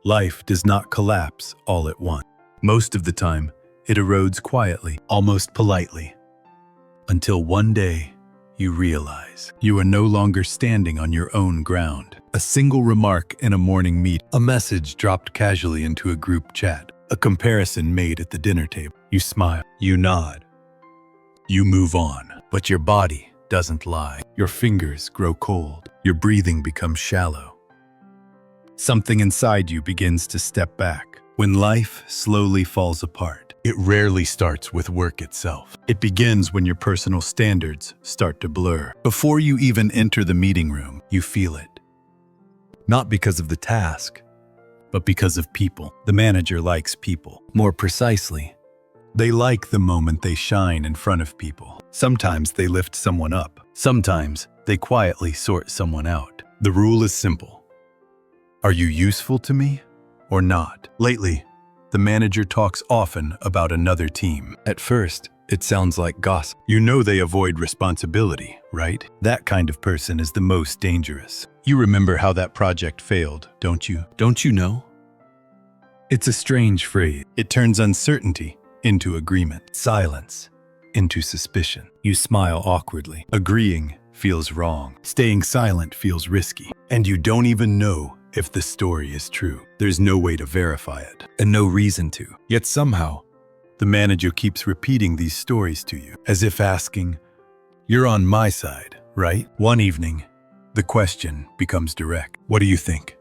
Life does not collapse all at once. Most of the time, it erodes quietly, almost politely, until one day you realize you are no longer standing on your own ground. A single remark in a morning meet, a message dropped casually into a group chat, a comparison made at the dinner table. You smile, you nod, you move on, but your body doesn't lie. Your fingers grow cold, your breathing becomes shallow. Something inside you begins to step back. When life slowly falls apart, it rarely starts with work itself. It begins when your personal standards start to blur. Before you even enter the meeting room, you feel it. Not because of the task, but because of people. The manager likes people. More precisely, they like the moment they shine in front of people. Sometimes they lift someone up. Sometimes they quietly sort someone out. The rule is simple. Are you useful to me or not? Lately, the manager talks often about another team. At first, it sounds like gossip. You know they avoid responsibility, right? That kind of person is the most dangerous. You remember how that project failed, don't you? Don't you know? It's a strange phrase. It turns uncertainty into agreement, silence into suspicion. You smile awkwardly. Agreeing feels wrong. Staying silent feels risky. And you don't even know if the story is true. There's no way to verify it, and no reason to. Yet somehow, the manager keeps repeating these stories to you, as if asking, "You're on my side, right?" One evening, the question becomes direct. What do you think?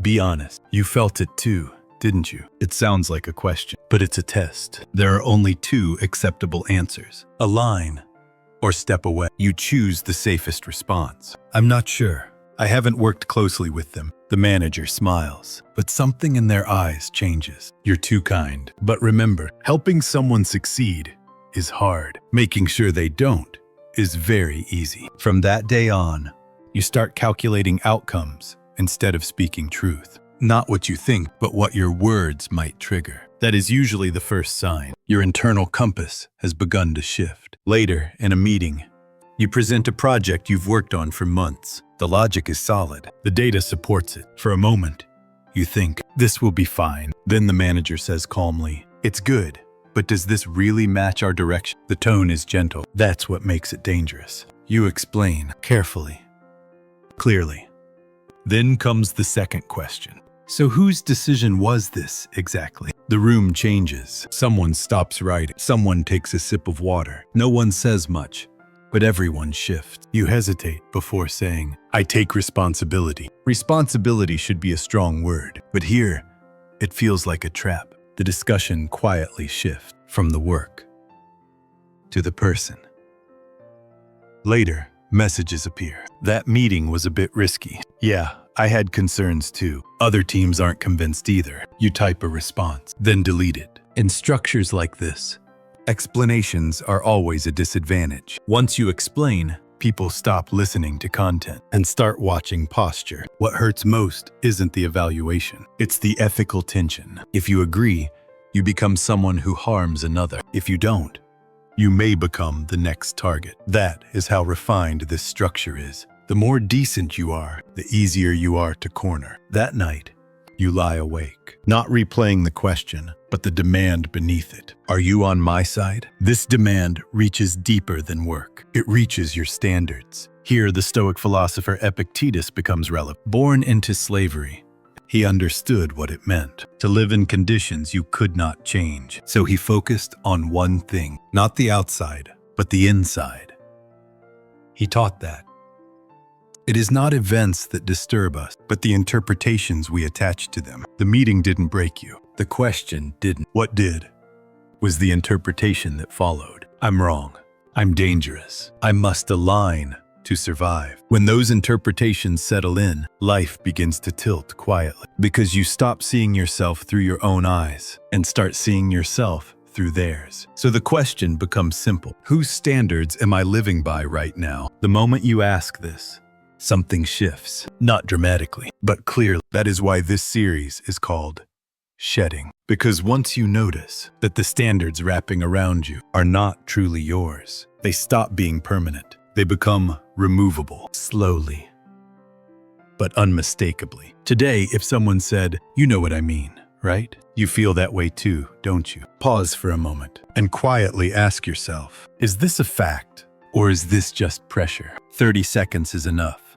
Be honest. You felt it too, didn't you? It sounds like a question, but it's a test. There are only two acceptable answers: align or step away. You choose the safest response. I'm not sure. I haven't worked closely with them. The manager smiles, but something in their eyes changes. You're too kind. But remember, helping someone succeed is hard. Making sure they don't is very easy. From that day on, you start calculating outcomes instead of speaking truth. Not what you think, but what your words might trigger. That is usually the first sign. Your internal compass has begun to shift. Later, in a meeting, you present a project you've worked on for months. The logic is solid. The data supports it. For a moment, you think, this will be fine. Then the manager says calmly, "It's good, but does this really match our direction?" The tone is gentle. That's what makes it dangerous. You explain carefully, clearly. Then comes the second question. So whose decision was this exactly? The room changes. Someone stops writing. Someone takes a sip of water. No one says much, but everyone shifts. You hesitate before saying, "I take responsibility." Responsibility should be a strong word, but here, it feels like a trap. The discussion quietly shifts from the work to the person. Later, messages appear. That meeting was a bit risky. Yeah, I had concerns too. Other teams aren't convinced either. You type a response, then delete it. In structures like this, explanations are always a disadvantage. Once you explain, people stop listening to content and start watching posture. What hurts most isn't the evaluation, it's the ethical tension. If you agree, you become someone who harms another. If you don't, you may become the next target. That is how refined this structure is. The more decent you are, the easier you are to corner. That night, you lie awake, not replaying the question, but the demand beneath it. Are you on my side? This demand reaches deeper than work. It reaches your standards. Here, the Stoic philosopher Epictetus becomes relevant. Born into slavery, he understood what it meant to live in conditions you could not change. So he focused on one thing, not the outside, but the inside. He taught that it is not events that disturb us, but the interpretations we attach to them. The meeting didn't break you. The question didn't. What did was the interpretation that followed. I'm wrong. I'm dangerous. I must align to survive. When those interpretations settle in, life begins to tilt quietly because you stop seeing yourself through your own eyes and start seeing yourself through theirs. So the question becomes simple. Whose standards am I living by right now? The moment you ask this, something shifts, not dramatically, but clearly. That is why this series is called Shedding. Because once you notice that the standards wrapping around you are not truly yours, they stop being permanent. They become removable slowly. but unmistakably. Today, if someone said, "You know what I mean, right?" You feel that way too, don't you? Pause for a moment and quietly ask yourself, is this a fact or is this just pressure? 30 seconds is enough.